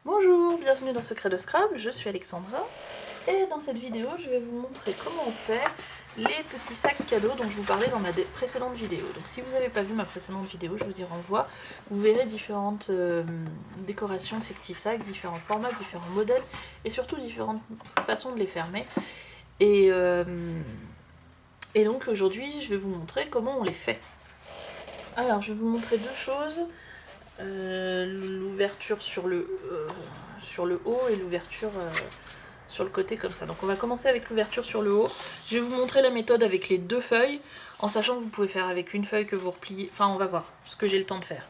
Bonjour, bienvenue dans Secret de Scrabble, je suis Alexandra et dans cette vidéo je vais vous montrer comment on fait les petits sacs cadeaux dont je vous parlais dans ma précédente vidéo. Donc si vous n'avez pas vu ma précédente vidéo, je vous y renvoie, vous verrez différentes décorations de ces petits sacs, différents formats, différents modèles et surtout différentes façons de les fermer. Et donc aujourd'hui je vais vous montrer comment on les fait. Alors je vais vous montrer deux choses. L'ouverture sur le haut et l'ouverture sur le côté comme ça. Donc on va commencer avec l'ouverture sur le haut. Je vais vous montrer la méthode avec les deux feuilles, en sachant que vous pouvez faire avec une feuille que vous repliez. Enfin on va voir ce que j'ai le temps de faire.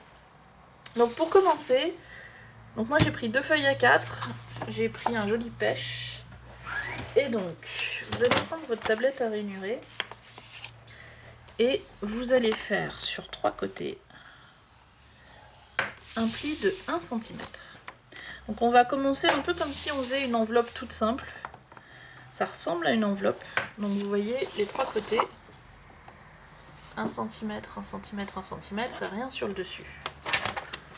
Donc pour commencer, donc moi j'ai pris deux feuilles A4, j'ai pris un joli pêche. Et donc vous allez prendre votre tablette à ranurer et vous allez faire sur trois côtés un pli de 1 cm. Donc on va commencer un peu comme si on faisait une enveloppe toute simple. Ça ressemble à une enveloppe. Donc vous voyez les trois côtés. 1 cm, 1 cm, 1 cm et rien sur le dessus.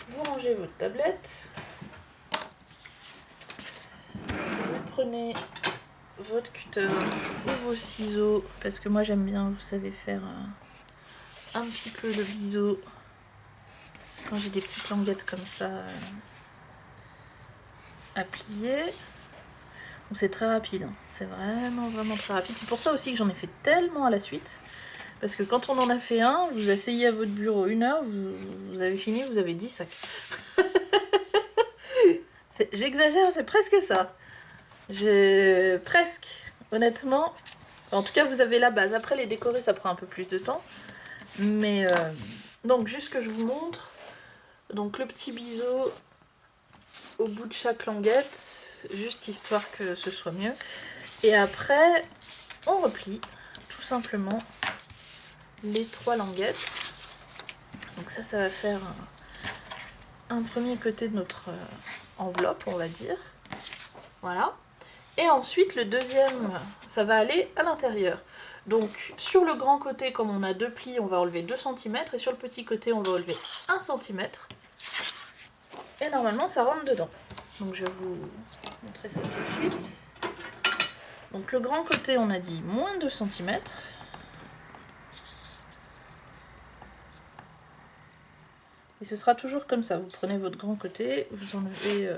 Vous rangez votre tablette. Vous prenez votre cutter ou vos ciseaux. Parce que moi j'aime bien, vous savez, faire un petit peu de biseau. Quand j'ai des petites languettes comme ça à plier. Donc c'est très rapide, hein. C'est vraiment très rapide. C'est pour ça aussi que j'en ai fait tellement à la suite. Parce que quand on en a fait un, vous asseyez à votre bureau 1 heure, vous avez fini, vous avez 10 sacs. J'exagère, c'est presque ça. Presque, honnêtement. En tout cas, vous avez la base. Après, les décorer, ça prend un peu plus de temps. Mais, donc, juste que je vous montre. Donc, le petit biseau au bout de chaque languette, juste histoire que ce soit mieux. Et après, on replie tout simplement les trois languettes. Donc ça va faire un premier côté de notre enveloppe, on va dire. Voilà. Et ensuite, le deuxième, ça va aller à l'intérieur. Donc, sur le grand côté, comme on a deux plis, on va enlever 2 cm. Et sur le petit côté, on va enlever 1 cm. Et normalement, ça rentre dedans. Donc, je vais vous montrer ça tout de suite. Donc, le grand côté, on a dit moins 2 cm. Et ce sera toujours comme ça. Vous prenez votre grand côté, vous enlevez...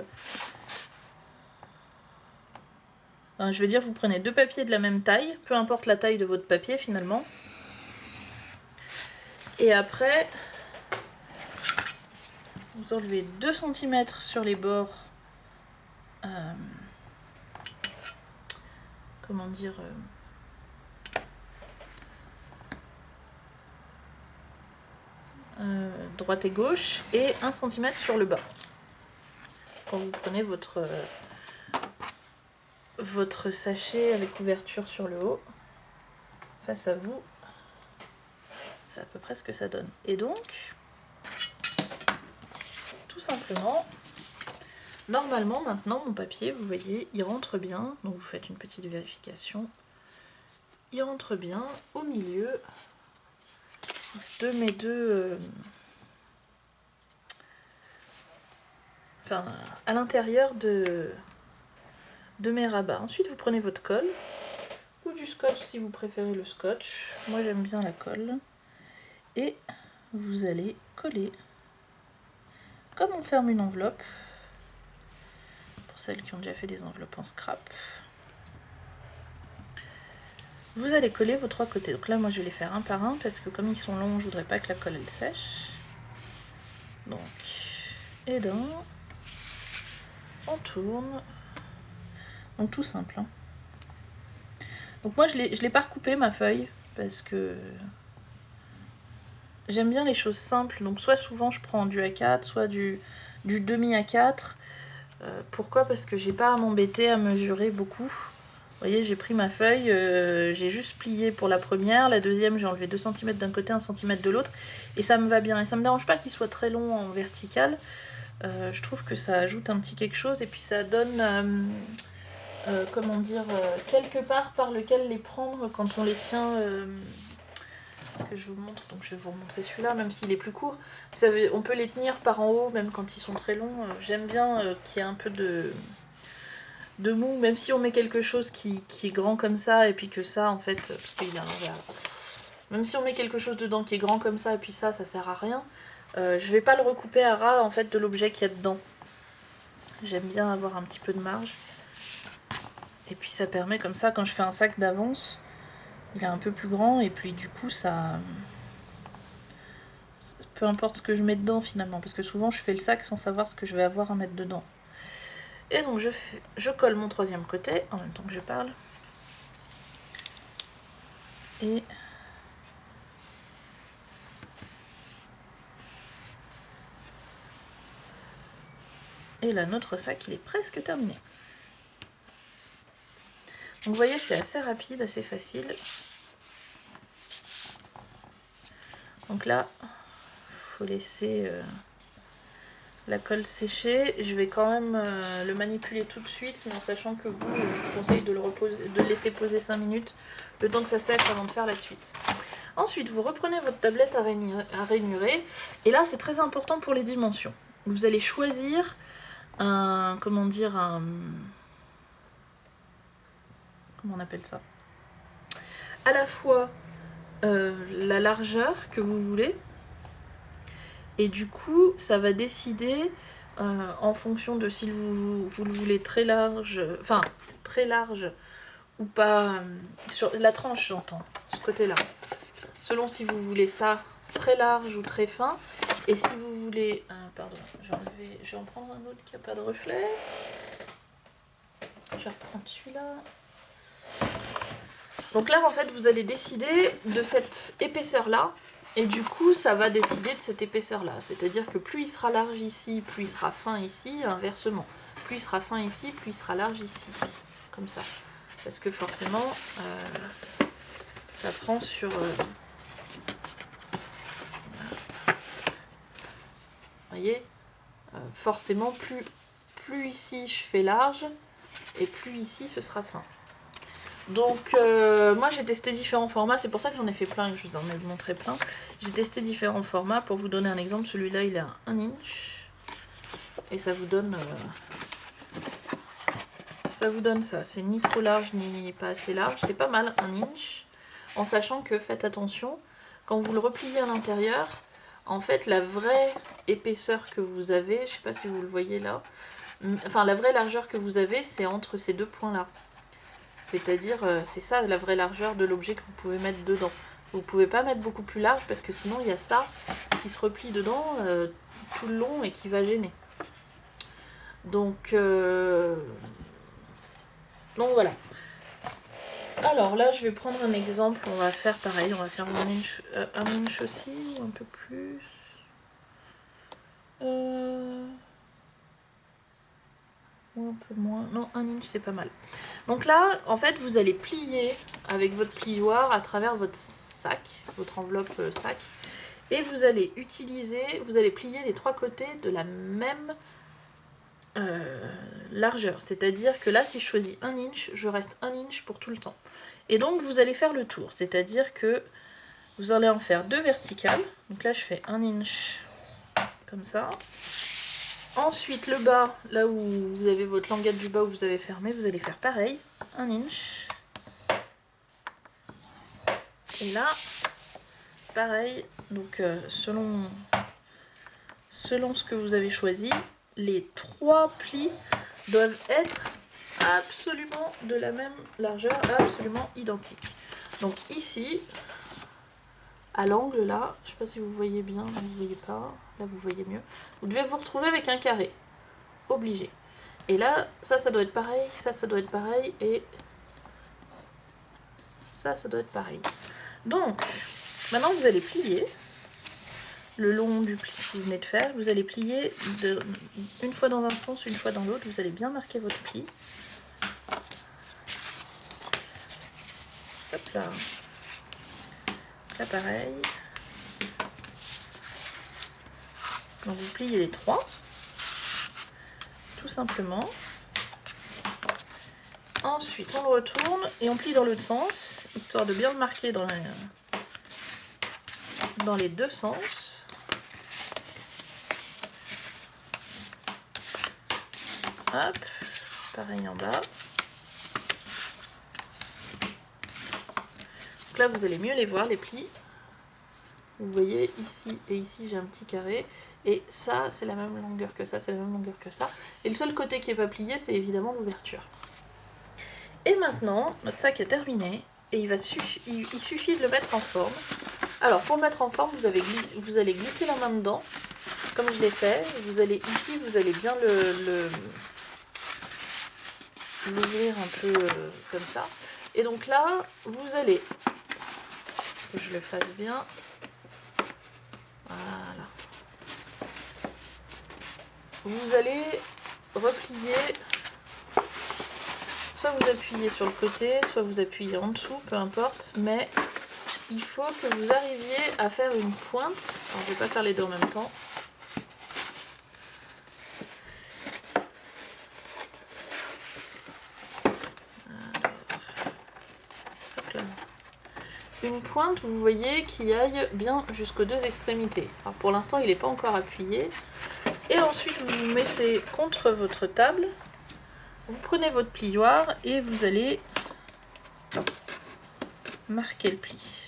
Enfin, je veux dire, vous prenez deux papiers de la même taille, peu importe la taille de votre papier finalement. Et après, vous enlevez 2 cm sur les bords. Comment dire droite et gauche. Et 1 cm sur le bas. Quand vous prenez votre sachet avec ouverture sur le haut, face à vous, c'est à peu près ce que ça donne. Et donc, tout simplement, normalement maintenant mon papier, vous voyez, il rentre bien, donc vous faites une petite vérification, il rentre bien au milieu de mes deux... Enfin, à l'intérieur de mes rabats. Ensuite, vous prenez votre colle, ou du scotch si vous préférez le scotch. Moi, j'aime bien la colle. Et vous allez coller, comme on ferme une enveloppe, pour celles qui ont déjà fait des enveloppes en scrap. Vous allez coller vos trois côtés. Donc là, moi, je vais les faire un par un, parce que comme ils sont longs, je voudrais pas que la colle, elle sèche. Donc, et dans... on tourne. Donc tout simple. Hein. Donc moi je l'ai pas recoupé ma feuille parce que j'aime bien les choses simples. Donc soit souvent je prends du A4, soit du demi A4. Pourquoi? Parce que j'ai pas à m'embêter à mesurer beaucoup. Vous voyez, j'ai pris ma feuille, j'ai juste plié pour la première, la deuxième j'ai enlevé 2 cm d'un côté, 1 cm de l'autre, et ça me va bien. Et ça me dérange pas qu'il soit très long en vertical. Je trouve que ça ajoute un petit quelque chose et puis ça donne... comment dire, quelque part par lequel les prendre quand on les tient que je vous montre. Donc je vais vous remontrer celui-là, même s'il est plus court. Vous savez, on peut les tenir par en haut, même quand ils sont très longs. J'aime bien qu'il y ait un peu de mou, même si on met quelque chose qui est grand comme ça, et puis que ça, en fait, parce qu'il est à l'envers. Même si on met quelque chose dedans qui est grand comme ça, et puis ça sert à rien. Je vais pas le recouper à ras, en fait, de l'objet qu'il y a dedans. J'aime bien avoir un petit peu de marge. Et puis ça permet comme ça, quand je fais un sac d'avance, il est un peu plus grand, et puis du coup, ça... Peu importe ce que je mets dedans, finalement, parce que souvent, je fais le sac sans savoir ce que je vais avoir à mettre dedans. Et donc je colle mon troisième côté, en même temps que je parle. Et là, notre sac, il est presque terminé. Donc vous voyez, c'est assez rapide, assez facile. Donc là, il faut laisser la colle sécher. Je vais quand même le manipuler tout de suite, mais en sachant que vous, je vous conseille de le laisser poser 5 minutes, le temps que ça sèche avant de faire la suite. Ensuite, vous reprenez votre tablette à rainurer. Et là, c'est très important pour les dimensions. Vous allez choisir un... Comment dire, un... Comment on appelle ça? À la fois la largeur que vous voulez, et du coup ça va décider en fonction de si vous le voulez très large, enfin très large ou pas, sur la tranche j'entends, ce côté là, selon si vous voulez ça très large ou très fin, et si vous voulez, pardon, je vais en prendre un autre qui n'a pas de reflet, je vais reprendre celui-là. Donc là, en fait, vous allez décider de cette épaisseur-là, et du coup, ça va décider de cette épaisseur-là. C'est-à-dire que plus il sera large ici, plus il sera fin ici, inversement. Plus il sera fin ici, plus il sera large ici. Comme ça. Parce que forcément, ça prend sur... Vous voyez, forcément, plus ici je fais large, et plus ici ce sera fin. Donc moi j'ai testé différents formats, c'est pour ça que j'en ai fait plein et que je vous en ai montré plein. J'ai testé différents formats. Pour vous donner un exemple, celui-là il est à 1 inch. Et ça vous donne ça. C'est ni trop large ni pas assez large. C'est pas mal, 1 inch. En sachant que, faites attention, quand vous le repliez à l'intérieur, en fait la vraie épaisseur que vous avez, je sais pas si vous le voyez là, enfin la vraie largeur que vous avez, c'est entre ces deux points là. C'est-à-dire, c'est ça la vraie largeur de l'objet que vous pouvez mettre dedans. Vous ne pouvez pas mettre beaucoup plus large parce que sinon il y a ça qui se replie dedans tout le long et qui va gêner. Donc voilà. Alors là je vais prendre un exemple, on va faire pareil, on va faire un inch aussi ou un peu plus. Un peu moins, non 1 inch c'est pas mal. Donc là en fait vous allez plier avec votre plioir à travers votre sac, votre enveloppe sac, et vous allez plier les trois côtés de la même largeur, c'est à dire que là si je choisis 1 inch, je reste 1 inch pour tout le temps, et donc vous allez faire le tour, c'est à dire que vous allez en faire 2 verticales, donc là je fais 1 inch comme ça. Ensuite, le bas, là où vous avez votre languette du bas où vous avez fermé, vous allez faire pareil, 1 inch. Et là, pareil, donc selon ce que vous avez choisi, les 3 plis doivent être absolument de la même largeur, absolument identiques. Donc ici, à l'angle là, je ne sais pas si vous voyez bien, vous ne voyez pas, là vous voyez mieux, vous devez vous retrouver avec un carré, obligé. Et là, ça doit être pareil, ça doit être pareil, et ça doit être pareil. Donc, maintenant vous allez plier le long du pli que vous venez de faire, vous allez plier une fois dans un sens, une fois dans l'autre, vous allez bien marquer votre pli. Hop là. Là pareil. Donc vous pliez les 3, tout simplement. Ensuite on le retourne et on plie dans l'autre sens, histoire de bien le marquer dans dans les deux sens. Hop, pareil en bas. Donc là, vous allez mieux les voir, les plis. Vous voyez, ici et ici, j'ai un petit carré. Et ça, c'est la même longueur que ça, c'est la même longueur que ça. Et le seul côté qui n'est pas plié, c'est évidemment l'ouverture. Et maintenant, notre sac est terminé. Et il suffit de le mettre en forme. Alors, pour le mettre en forme, vous allez glisser la main dedans, comme je l'ai fait. Vous allez ici, vous allez bien l'ouvrir un peu comme ça. Et donc là, vous allez, que je le fasse bien, voilà. Vous allez replier, soit vous appuyez sur le côté, soit vous appuyez en dessous, peu importe, mais il faut que vous arriviez à faire une pointe. Alors, je ne vais pas faire les deux en même temps. Une pointe, vous voyez, qui aille bien jusqu'aux deux extrémités. Alors pour l'instant, il n'est pas encore appuyé. Et ensuite, vous vous mettez contre votre table. Vous prenez votre plioir et vous allez marquer le pli.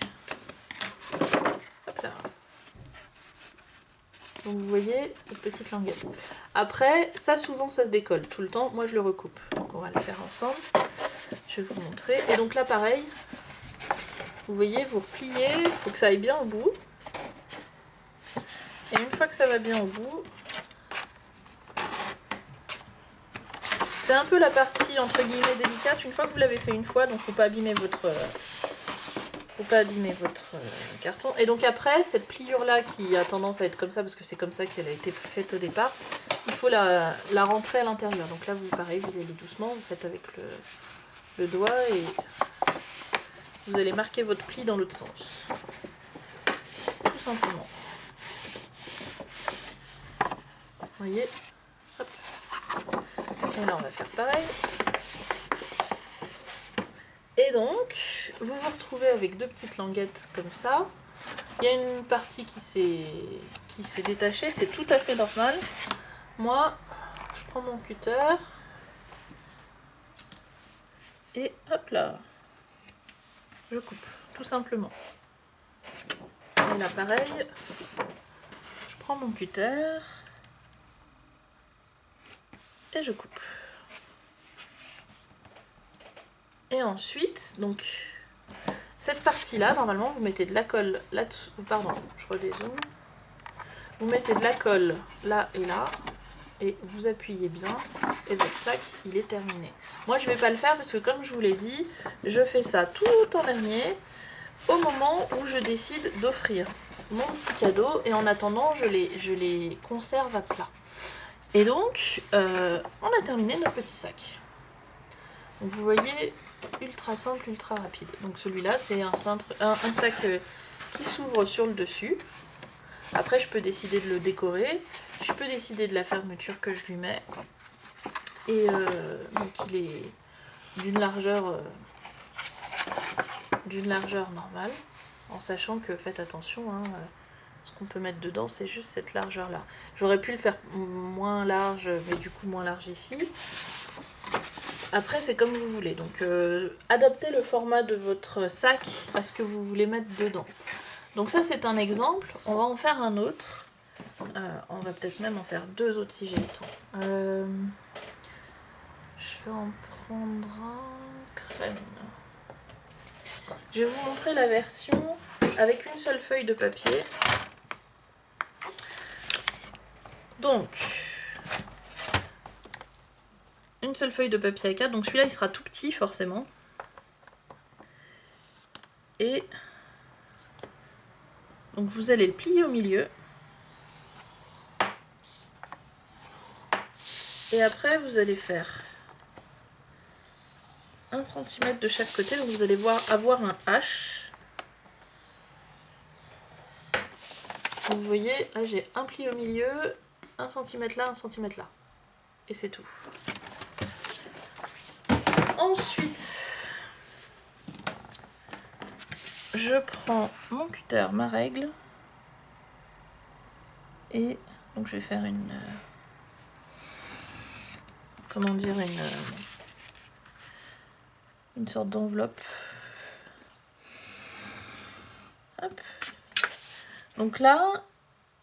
Hop là. Donc vous voyez cette petite languette. Après, ça souvent ça se décolle tout le temps. Moi je le recoupe. Donc on va le faire ensemble. Je vais vous montrer. Et donc là pareil. Vous voyez, vous repliez, il faut que ça aille bien au bout. Et une fois que ça va bien au bout, c'est un peu la partie entre guillemets délicate. Une fois que vous l'avez fait une fois, donc faut pas abîmer votre carton. Et donc après, cette pliure là qui a tendance à être comme ça, parce que c'est comme ça qu'elle a été faite au départ, il faut la rentrer à l'intérieur. Donc là, vous pareil, vous allez doucement, vous faites avec le doigt et vous allez marquer votre pli dans l'autre sens. Tout simplement. Vous voyez, hop. Et là, on va faire pareil. Et donc, vous vous retrouvez avec deux petites languettes comme ça. Il y a une partie qui s'est détachée, c'est tout à fait normal. Moi, je prends mon cutter. Et hop là. Je coupe, tout simplement. Et là, pareil, je prends mon cutter et je coupe. Et ensuite, donc, cette partie-là, normalement, vous mettez de la colle là-dessous. Pardon, je redézoome. Vous mettez de la colle là et là. Et vous appuyez bien et votre sac il est terminé. Moi je vais pas le faire parce que comme je vous l'ai dit, je fais ça tout en dernier au moment où je décide d'offrir mon petit cadeau et en attendant je les conserve à plat. Et donc on a terminé notre petit sac. Donc, vous voyez, ultra simple, ultra rapide. Donc celui-là c'est un sac qui s'ouvre sur le dessus. Après je peux décider de le décorer. Je peux décider de la fermeture que je lui mets. Et donc il est d'une largeur normale. En sachant que, faites attention, hein, ce qu'on peut mettre dedans, c'est juste cette largeur-là. J'aurais pu le faire moins large, mais du coup moins large ici. Après, c'est comme vous voulez. Donc adaptez le format de votre sac à ce que vous voulez mettre dedans. Donc ça, c'est un exemple. On va en faire un autre. On va peut-être même en faire deux autres si j'ai le temps. Je vais en prendre un crème. Je vais vous montrer la version avec une seule feuille de papier. Donc, une seule feuille de papier A4. Donc celui-là, il sera tout petit forcément. Et donc vous allez le plier au milieu. Et après, vous allez faire 1 cm de chaque côté. Donc vous allez avoir un H. Donc vous voyez, là j'ai un pli au milieu, 1 cm là, 1 cm là. Et c'est tout. Ensuite, je prends mon cutter, ma règle. Et donc je vais faire une... comment dire, une sorte d'enveloppe. Hop. Donc là,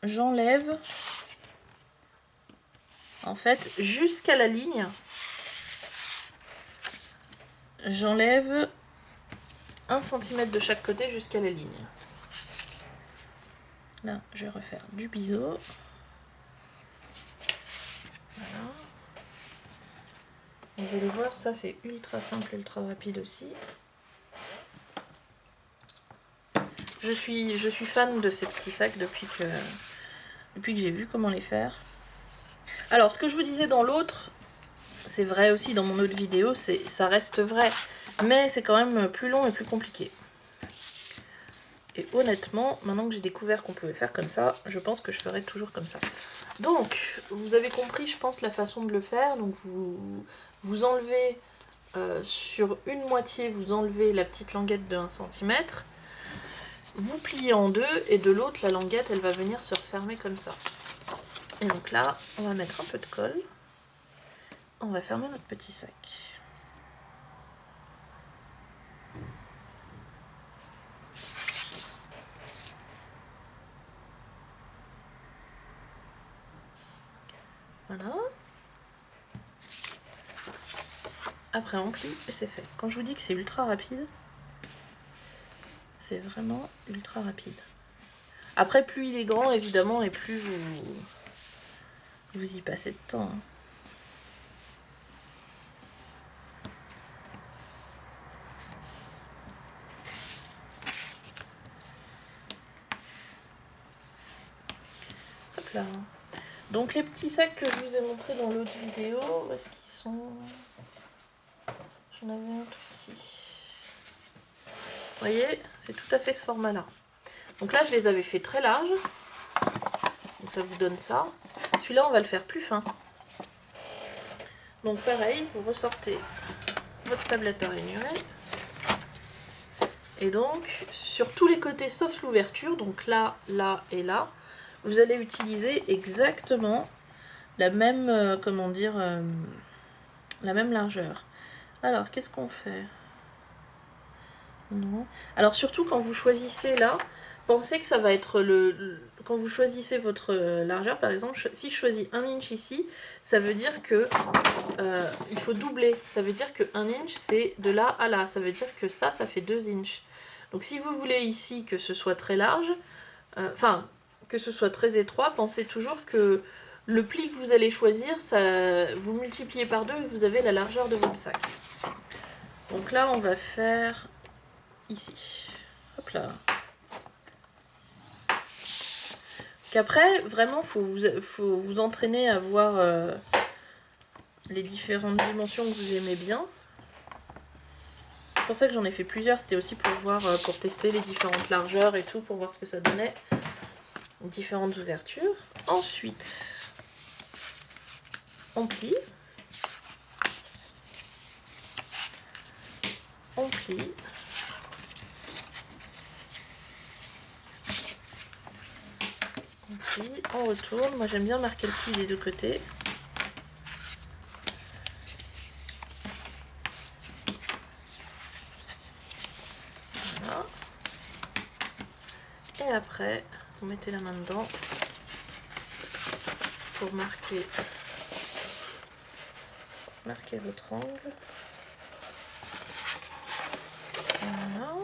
j'enlève en fait jusqu'à la ligne. J'enlève 1 cm de chaque côté jusqu'à la ligne. Là, je vais refaire du biseau. Voilà. Vous allez voir, ça c'est ultra simple, ultra rapide aussi. Je suis fan de ces petits sacs depuis que j'ai vu comment les faire. Alors, ce que je vous disais dans l'autre, c'est vrai aussi dans mon autre vidéo, ça reste vrai. Mais c'est quand même plus long et plus compliqué. Et honnêtement, maintenant que j'ai découvert qu'on pouvait faire comme ça, je pense que je ferai toujours comme ça. Donc, vous avez compris, je pense, la façon de le faire. Donc, vous enlevez sur une moitié, vous enlevez la petite languette de 1 cm. Vous pliez en deux et de l'autre, la languette, elle va venir se refermer comme ça. Et donc là, on va mettre un peu de colle. On va fermer notre petit sac. Voilà. Après on plie et c'est fait. Quand je vous dis que c'est ultra rapide, c'est vraiment ultra rapide. Après, plus il est grand, évidemment, et plus vous y passez de temps. Hein. Hop là. Donc les petits sacs que je vous ai montrés dans l'autre vidéo, où est-ce qu'ils sont? J'en avais un tout petit. Vous voyez, c'est tout à fait ce format-là. Donc là, je les avais fait très larges. Donc ça vous donne ça. Celui-là, on va le faire plus fin. Donc pareil, vous ressortez votre tablette à ranurer. Et donc, sur tous les côtés, sauf l'ouverture, donc là, là et là, vous allez utiliser exactement la même, comment dire, la même largeur. Alors, qu'est-ce qu'on fait? Non. Alors, surtout quand vous choisissez là, pensez que ça va être quand vous choisissez votre largeur, par exemple, si je choisis 1 inch ici, ça veut dire que il faut doubler. Ça veut dire que 1 inch, c'est de là à là. Ça veut dire que ça fait 2 inches. Donc si vous voulez ici que ce soit très large, enfin, que ce soit très étroit, pensez toujours que le pli que vous allez choisir, ça, vous multipliez par 2 et vous avez la largeur de votre sac. Donc là, on va faire ici. Hop là. Qu'après, vraiment, faut vous entraîner à voir les différentes dimensions que vous aimez bien. C'est pour ça que j'en ai fait plusieurs, c'était aussi pour voir, pour tester les différentes largeurs et tout, pour voir ce que ça donnait. Différentes ouvertures. Ensuite, on plie. On plie. On plie, on retourne. Moi j'aime bien marquer le pli des deux côtés. Voilà. Et après, vous mettez la main dedans pour marquer votre angle. Voilà.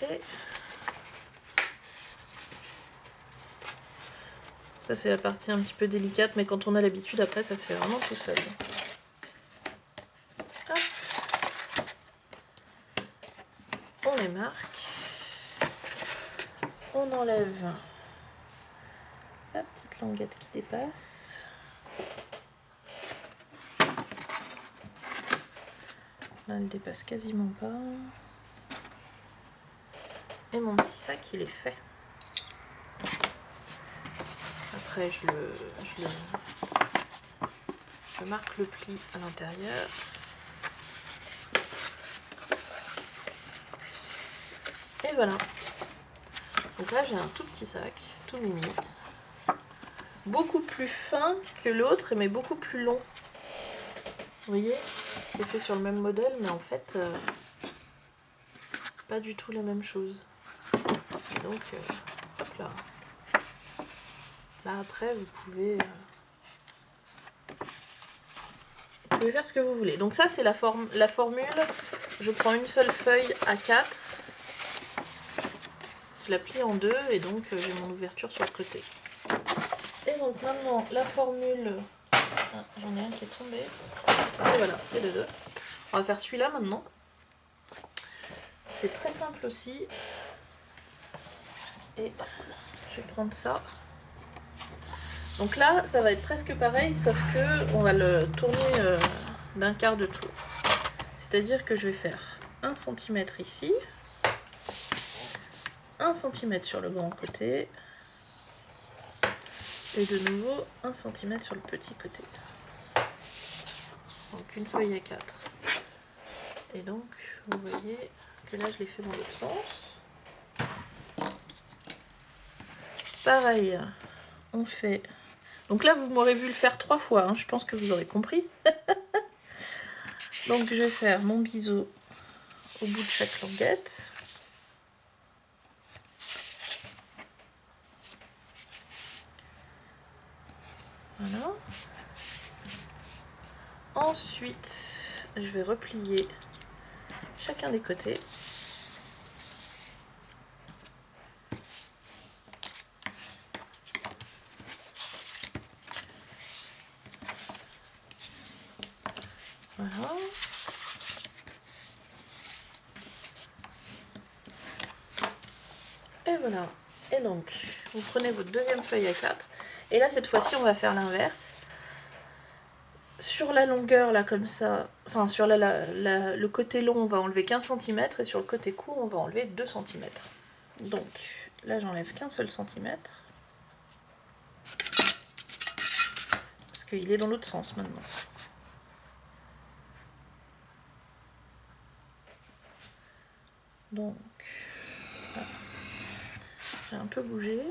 Et ça c'est la partie un petit peu délicate, mais quand on a l'habitude, après ça se fait vraiment tout seul. Hop. On les marque. On enlève la petite languette qui dépasse. Là, elle dépasse quasiment pas. Et mon petit sac, il est fait. Après, je marque le pli à l'intérieur. Et voilà. Donc là j'ai un tout petit sac, tout mimi. Beaucoup plus fin que l'autre, mais beaucoup plus long. Vous voyez, c'est fait sur le même modèle, mais en fait, c'est pas du tout la même chose. Et donc, hop là. Là après, vous pouvez faire ce que vous voulez. Donc ça, c'est la formule. Je prends une seule feuille A4. Je la plie en deux et donc j'ai mon ouverture sur le côté. Et donc maintenant, la formule... Ah, j'en ai un qui est tombé. Et voilà, et de deux. On va faire celui-là maintenant. C'est très simple aussi. Et je vais prendre ça. Donc là, ça va être presque pareil, sauf que on va le tourner d'un quart de tour. C'est-à-dire que je vais faire 1 cm ici, 1 cm sur le grand côté, et de nouveau 1 cm sur le petit côté. Donc une feuille à 4. Et donc, vous voyez que là, je l'ai fait dans l'autre sens. Pareil, on fait... Donc là, vous m'aurez vu le faire 3 fois, hein, je pense que vous aurez compris. Donc je vais faire mon biseau au bout de chaque languette. Voilà. Ensuite, je vais replier chacun des côtés. Voilà. Et voilà. Et donc, vous prenez votre deuxième feuille à 4. Et là, cette fois-ci, on va faire l'inverse. Sur la longueur, là, comme ça, enfin, sur le côté long, on va enlever qu'1 cm. Et sur le côté court, on va enlever 2 cm. Donc, là, j'enlève qu'un seul centimètre. Parce qu'il est dans l'autre sens, maintenant. Donc, voilà. J'ai un peu bougé.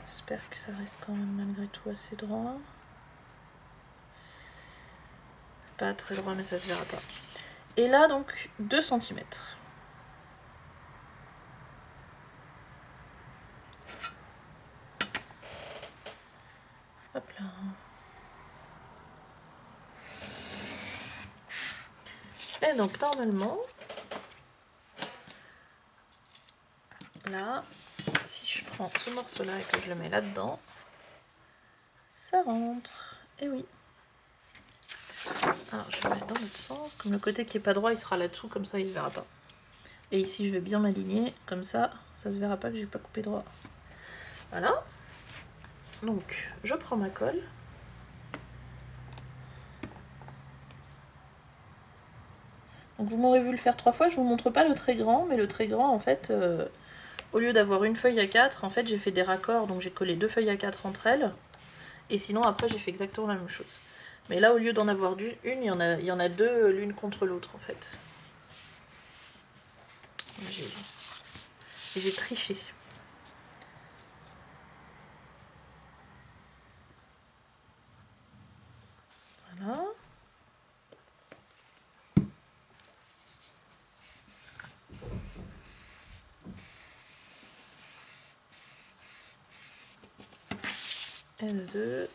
J'espère que ça reste quand même malgré tout assez droit. Pas très droit, mais ça se verra pas. Et là, donc, 2 cm. Hop là. Et donc, normalement, là, si je prends ce morceau-là et que je le mets là-dedans, ça rentre. Et oui. Alors, je vais le mettre dans l'autre sens. Comme le côté qui est pas droit, il sera là-dessous, comme ça, il ne verra pas. Et ici, je vais bien m'aligner, comme ça se verra pas que j'ai pas coupé droit. Voilà. Donc, je prends ma colle. Donc, vous m'aurez vu le faire 3 fois. Je vous montre pas le très grand, mais le très grand, en fait, au lieu d'avoir une feuille à 4, en fait, j'ai fait des raccords. Donc, j'ai collé 2 feuilles à 4 entre elles. Et sinon, après, j'ai fait exactement la même chose. Mais là, au lieu d'en avoir une, il y en a deux l'une contre l'autre, en fait. J'ai triché. Voilà. Et le 2.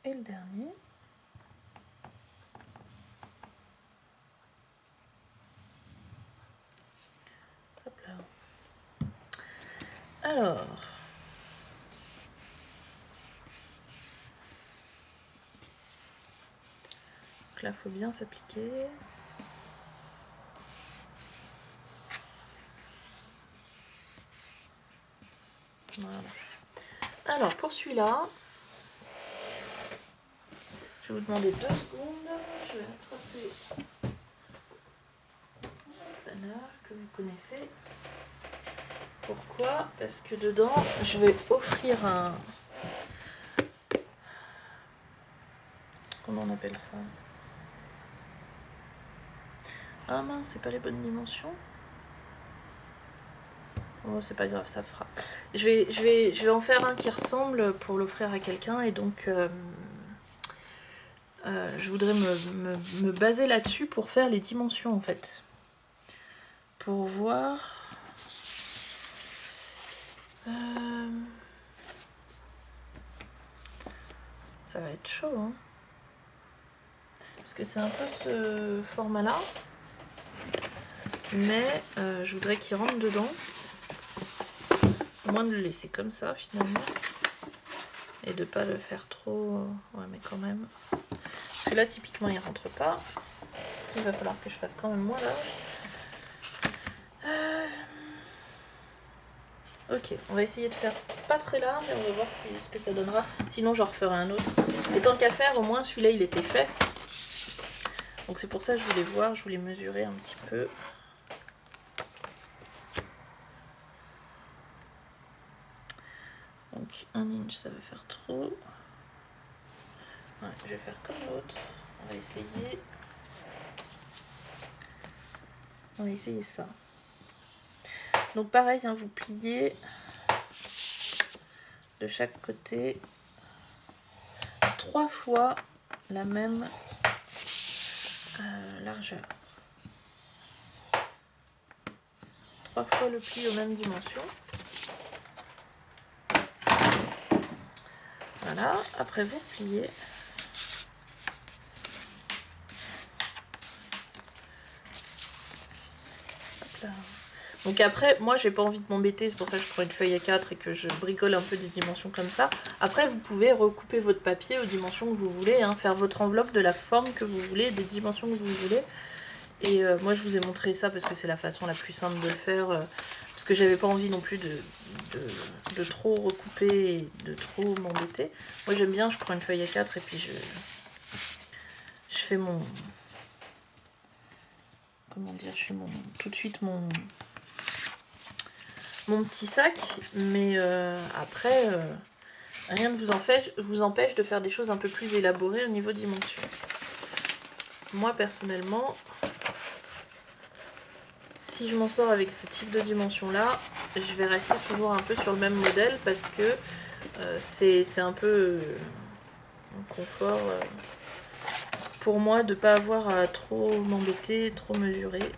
Et le dernier. Hop là. Alors. Donc là, il faut bien s'appliquer. Voilà. Alors, pour celui-là, je vais vous demander 2 secondes. Je vais attraper le panard que vous connaissez. Pourquoi? Parce que dedans, je vais offrir un... Comment on appelle ça? Ah mince, c'est pas les bonnes dimensions. Oh, c'est pas grave, ça fera. Je vais en faire un qui ressemble pour l'offrir à quelqu'un et donc je voudrais me baser là-dessus pour faire les dimensions en fait. Pour voir. Ça va être chaud, hein. Parce que c'est un peu ce format-là. Mais je voudrais qu'il rentre dedans. Au moins de le laisser comme ça finalement. Et de pas le faire trop... Ouais, mais quand même. Parce que là, typiquement, il rentre pas. Il va falloir que je fasse quand même moins large. Ok, on va essayer de faire pas très large et on va voir ce que ça donnera. Sinon, j'en referai un autre. Et tant qu'à faire, au moins celui-là, il était fait. Donc c'est pour ça que je voulais voir, je voulais mesurer un petit peu. Donc 1 inch, ça va faire trop. Ouais, je vais faire comme l'autre. On va essayer. On va essayer ça. Donc pareil, hein, vous pliez de chaque côté 3 fois la même largeur. 3 fois le pli aux mêmes dimensions. Voilà, après vous pliez. Hop là. Donc après, moi j'ai pas envie de m'embêter, c'est pour ça que je prends une feuille A4 et que je bricole un peu des dimensions comme ça. Après vous pouvez recouper votre papier aux dimensions que vous voulez, hein, faire votre enveloppe de la forme que vous voulez, des dimensions que vous voulez. Et moi je vous ai montré ça parce que c'est la façon la plus simple de le faire, parce que j'avais pas envie non plus de trop recouper et de trop m'embêter. Moi j'aime bien, je prends une feuille A4 et puis je fais mon... Comment dire, je fais tout de suite mon petit sac, mais après, rien ne vous empêche de faire des choses un peu plus élaborées au niveau dimension. Moi, personnellement, si je m'en sors avec ce type de dimension-là, je vais rester toujours un peu sur le même modèle parce que c'est un peu un confort pour moi de ne pas avoir à trop m'embêter, trop mesurer.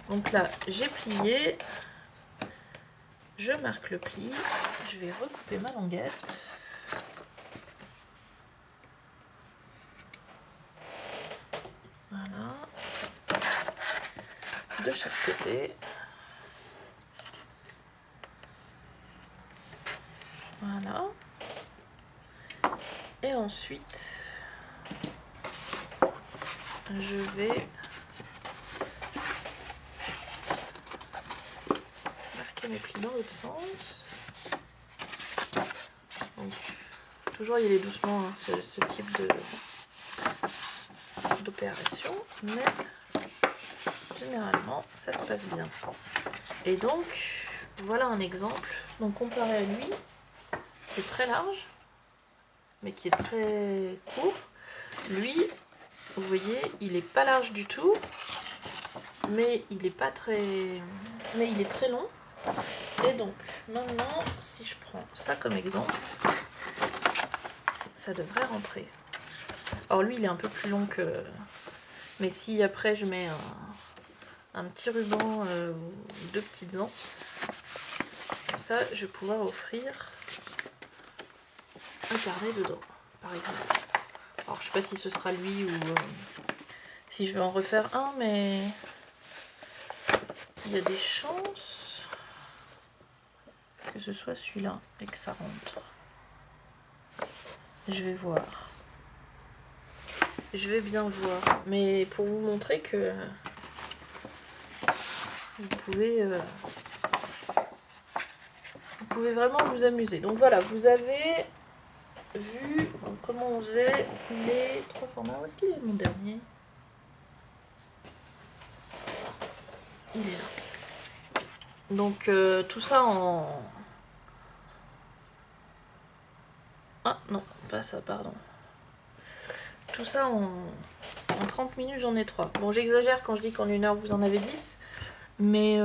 Donc là, j'ai plié. Je marque le pli, je vais recouper ma languette. Voilà. De chaque côté. Voilà. Et ensuite, je vais marquer mes plis dans l'autre sens. Donc, toujours y aller doucement, hein, ce type d'opération, mais généralement ça se passe bien. Et donc voilà un exemple. Donc comparé à lui, qui est très large, mais qui est très court, lui, vous voyez, il est pas large du tout, mais il est pas très, mais il est très long. Et donc maintenant, si je prends ça comme exemple, ça devrait rentrer. Or lui il est un peu plus long que... Mais si après je mets un petit ruban ou 2 petites anses, comme ça je vais pouvoir offrir un carnet dedans, par exemple. Alors je sais pas si ce sera lui ou si je vais en refaire un, mais il y a des chances que ce soit celui-là et que ça rentre. Je vais voir. Je vais bien voir, mais pour vous montrer que vous pouvez vraiment vous amuser. Donc voilà, vous avez vu comment on faisait les 3 formats. Où est-ce qu'il est mon dernier? Il est là. Donc tout ça en... Ah non, pas ça, pardon. Tout ça en En 30 minutes, j'en ai 3. Bon, j'exagère quand je dis qu'en 1 heure, vous en avez 10. Mais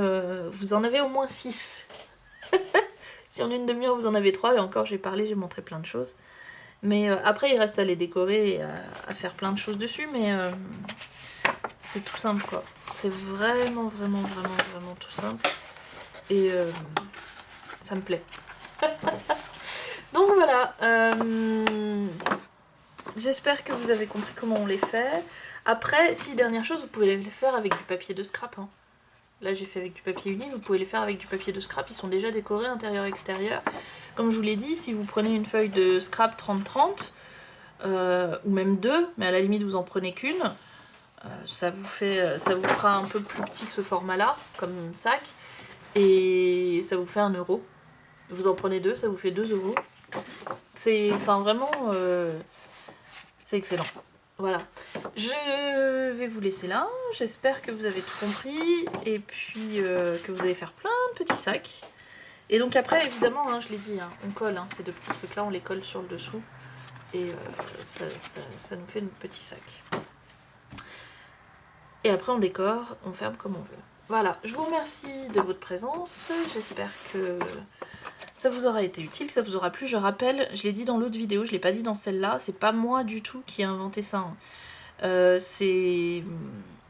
vous en avez au moins 6. Si en une demi-heure, vous en avez 3. Et encore, j'ai parlé, j'ai montré plein de choses. Mais après, il reste à les décorer et à faire plein de choses dessus. Mais c'est tout simple, quoi. C'est vraiment tout simple. Et ça me plaît. Donc voilà. J'espère que vous avez compris comment on les fait. Après, si dernière chose, vous pouvez les faire avec du papier de scrap. Hein. Là, j'ai fait avec du papier uni, vous pouvez les faire avec du papier de scrap. Ils sont déjà décorés intérieur-extérieur. Comme je vous l'ai dit, si vous prenez une feuille de scrap 30-30, ou même 2, mais à la limite, vous en prenez qu'une, ça vous fera un peu plus petit que ce format-là, comme sac. Et ça vous fait 1 €. Vous en prenez 2, ça vous fait 2 €. C'est, enfin, vraiment... c'est excellent. Voilà. Je vais vous laisser là. J'espère que vous avez tout compris. Et puis que vous allez faire plein de petits sacs. Et donc après, évidemment, hein, je l'ai dit, hein, on colle. Hein, ces 2 petits trucs-là, on les colle sur le dessous. Et ça nous fait notre petit sac. Et après, on décore, on ferme comme on veut. Voilà. Je vous remercie de votre présence. J'espère que... ça vous aura été utile, que ça vous aura plu. Je rappelle, je l'ai dit dans l'autre vidéo, je ne l'ai pas dit dans celle-là, c'est pas moi du tout qui ai inventé ça. Hein.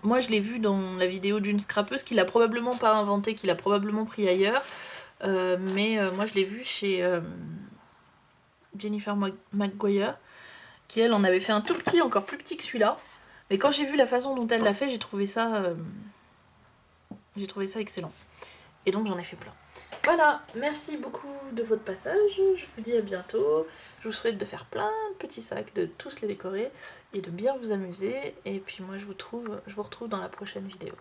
Moi je l'ai vu dans la vidéo d'une scrapeuse qui l'a probablement pas inventé, qui l'a probablement pris ailleurs. Mais moi je l'ai vu chez Jennifer McGuire, qui elle en avait fait un tout petit, encore plus petit que celui-là. Mais quand j'ai vu la façon dont elle l'a fait, j'ai trouvé ça excellent. Et donc j'en ai fait plein. Voilà, merci beaucoup de votre passage, je vous dis à bientôt, je vous souhaite de faire plein de petits sacs, de tous les décorer et de bien vous amuser, et puis moi je vous retrouve dans la prochaine vidéo.